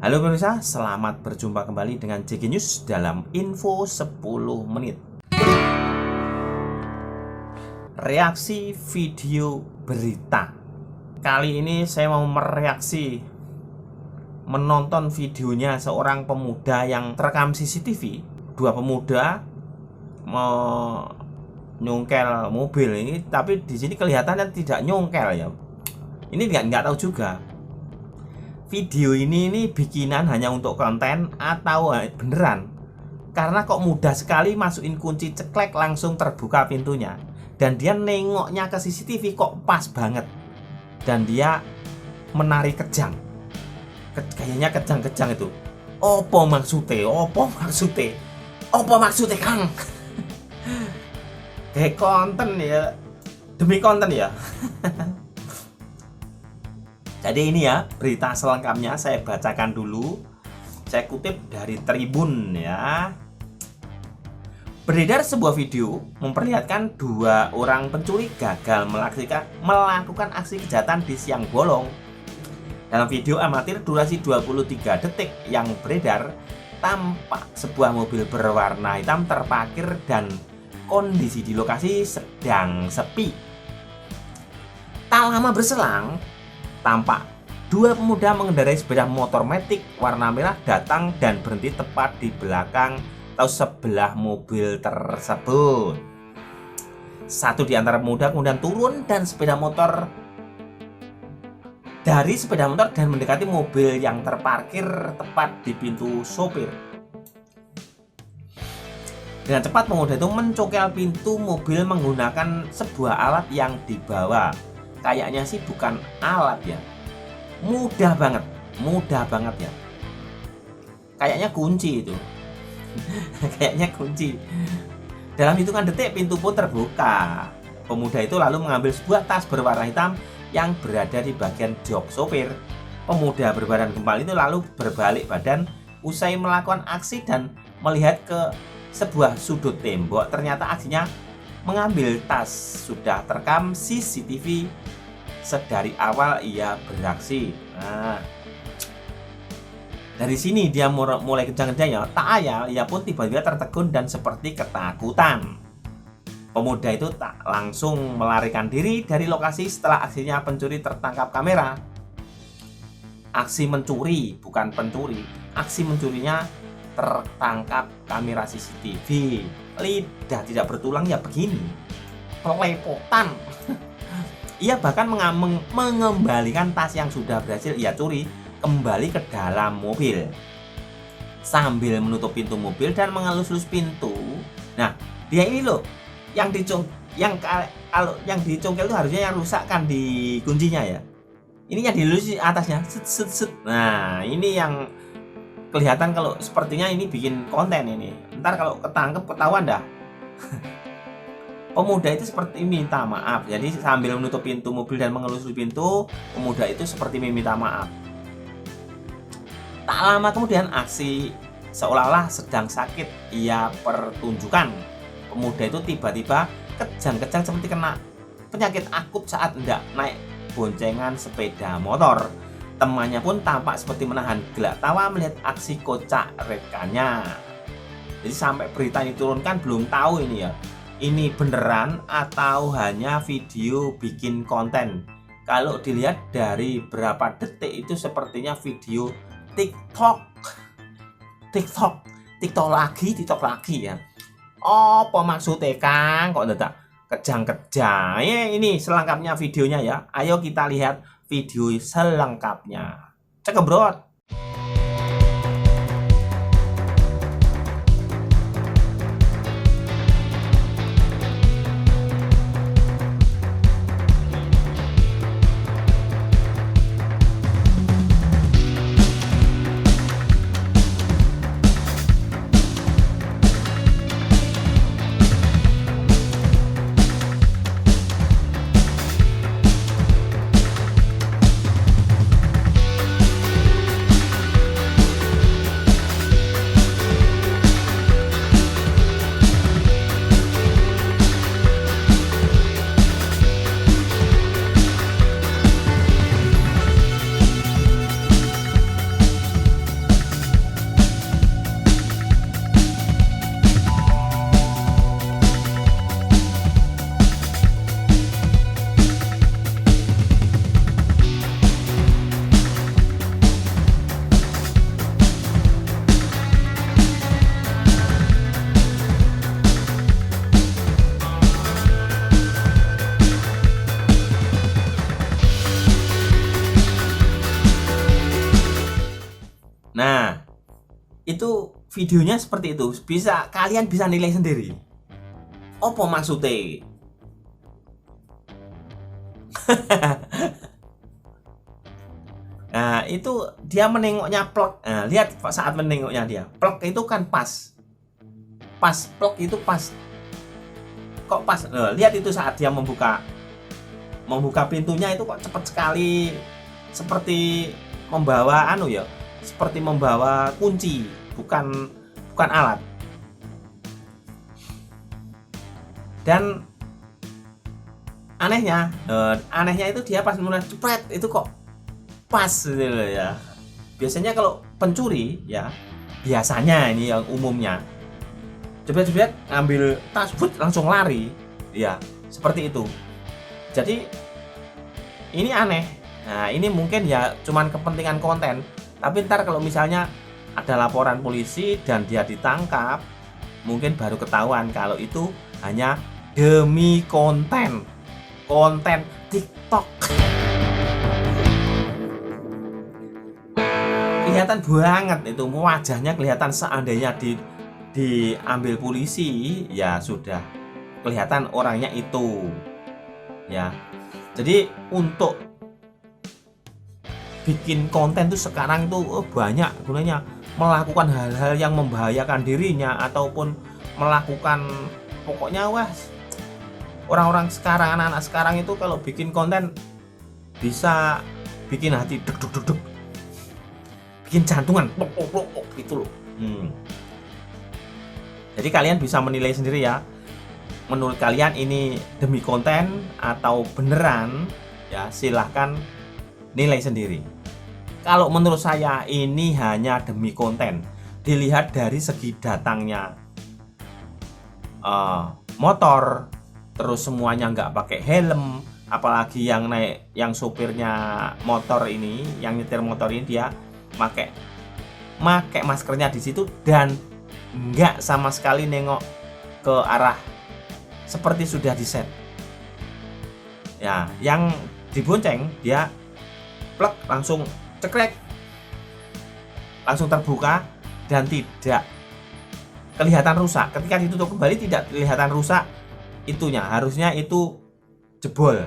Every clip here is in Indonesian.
Halo pemirsa, selamat berjumpa kembali dengan JG News dalam info 10 menit. Reaksi video berita. Kali ini saya mau menonton videonya seorang pemuda yang terekam CCTV. Dua pemuda nyongkel mobil ini, tapi di sini kelihatannya tidak nyongkel ya. Ini nggak tahu juga. Video ini bikinan hanya untuk konten atau beneran? Karena kok mudah sekali masukin kunci ceklek langsung terbuka pintunya. Dan dia nengoknya ke CCTV kok pas banget. Dan dia menari kejang. Kayaknya kejang-kejang itu. Opo maksudnya Kang? Kayak konten ya. Demi konten ya. Jadi ini ya berita selengkapnya saya bacakan dulu. Saya kutip dari Tribun ya. Beredar sebuah video memperlihatkan dua orang pencuri gagal melakukan aksi kejahatan di siang bolong. Dalam video amatir durasi 23 detik yang beredar, tampak sebuah mobil berwarna hitam terparkir dan kondisi di lokasi sedang sepi. Tak lama berselang, tampak dua pemuda mengendarai sepeda motor matic warna merah datang dan berhenti tepat di belakang atau sebelah mobil tersebut. Satu di antara pemuda kemudian turun dari sepeda motor dan mendekati mobil yang terparkir tepat di pintu sopir. Dengan cepat pemuda itu mencongkel pintu mobil menggunakan sebuah alat yang dibawa. Kayaknya sih bukan alat ya. Mudah banget ya. Kayaknya kunci itu. Kayaknya kunci. Dalam hitungan detik pintu pun terbuka. Pemuda itu lalu mengambil sebuah tas berwarna hitam yang berada di bagian jok sopir. Pemuda berbadan kembali itu lalu berbalik badan usai melakukan aksi dan melihat ke sebuah sudut tembok. Ternyata aksinya mengambil tas. Sudah terekam CCTV sedari awal ia beraksi. Nah, dari sini dia mulai kejang-kejangnya. Tak ayal, ia pun tiba-tiba tertegun dan seperti ketakutan. Pemuda itu tak langsung melarikan diri dari lokasi setelah aksinya pencuri tertangkap kamera. Aksi mencuri, bukan pencuri. Aksi mencurinya tertangkap kamera CCTV. Lidah tidak bertulang ya begini. Pelepotan. Ia bahkan mengembalikan tas yang sudah berhasil ia curi kembali ke dalam mobil sambil menutup pintu mobil dan mengelus-elus pintu. Nah, dia ini loh yang dicongkel itu harusnya yang rusak kan di kuncinya ya. Ini yang dilulus atasnya. Set. Nah, ini yang kelihatan kalau sepertinya ini bikin konten ini. Ntar kalau ketangkep ketahuan dah. Pemuda itu seperti minta maaf. Jadi sambil menutup pintu mobil dan mengelus-elus pintu, pemuda itu seperti meminta maaf. Tak lama kemudian aksi seolah-olah sedang sakit ia pertunjukkan. Pemuda itu tiba-tiba kejang-kejang seperti kena penyakit akut saat hendak naik boncengan sepeda motor. Temannya pun tampak seperti menahan gelak tawa melihat aksi kocak rekannya. Jadi sampai berita ini turunkan belum tahu ini ya. Ini beneran atau hanya video bikin konten. Kalau dilihat dari berapa detik itu sepertinya video TikTok lagi ya. Apa maksudnya Kang? Kok tidak kejang-kejang? Ya ini selengkapnya videonya ya. Ayo kita lihat video selengkapnya. Cekebrot. Itu videonya seperti itu. Kalian bisa nilai sendiri. Apa maksudnya? Nah, itu dia menengoknya plek. Nah, lihat saat menengoknya dia. Plek itu kan pas. Plek itu pas. Kok pas? Lihat itu saat dia membuka pintunya itu kok cepat sekali, seperti membawa seperti membawa kunci, bukan alat. Dan anehnya itu dia pas mulai cepet itu kok pas gitu loh ya. Biasanya kalau pencuri ya, biasanya ini yang umumnya cepet-cepet ngambil tas langsung lari ya, seperti itu. Jadi ini aneh. Nah, ini mungkin ya cuman kepentingan konten, tapi ntar kalau misalnya ada laporan polisi dan dia ditangkap, mungkin baru ketahuan kalau itu hanya demi konten TikTok. Kelihatan banget itu wajahnya, kelihatan seandainya diambil polisi ya sudah kelihatan orangnya itu ya. Jadi untuk bikin konten tuh sekarang tuh banyak gunanya, melakukan hal-hal yang membahayakan dirinya ataupun melakukan, pokoknya orang-orang sekarang, anak-anak sekarang itu kalau bikin konten bisa bikin hati deg deg deg, bikin jantungan gitu loh. Jadi kalian bisa menilai sendiri ya. Menurut kalian ini demi konten atau beneran ya, silahkan nilai sendiri. Kalau menurut saya ini hanya demi konten. Dilihat dari segi datangnya motor, terus semuanya nggak pakai helm, apalagi yang naik, yang sopirnya motor ini, yang nyetir motor ini dia pakai maskernya di situ dan nggak sama sekali nengok ke arah seperti sudah diset. Ya, yang dibonceng dia plek langsung cekrek, langsung terbuka dan tidak kelihatan rusak. Ketika ditutup kembali tidak kelihatan rusak itunya, harusnya itu jebol.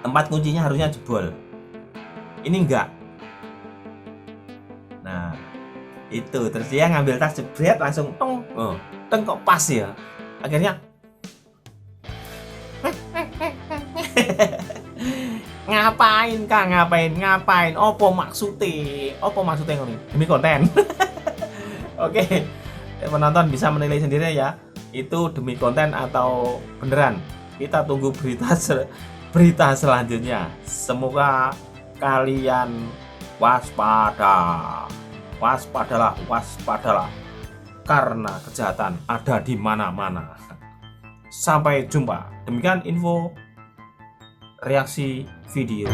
Tempat kuncinya harusnya jebol. Ini enggak. Nah, itu terus dia ngambil tas jebret langsung teng kok pas ya. Akhirnya ngapain opo maksudnya ngono demi konten. Oke, penonton bisa menilai sendiri ya, itu demi konten atau beneran. Kita tunggu berita selanjutnya. Semoga kalian waspadalah karena kejahatan ada di mana-mana. Sampai jumpa. Demikian info reaksi video.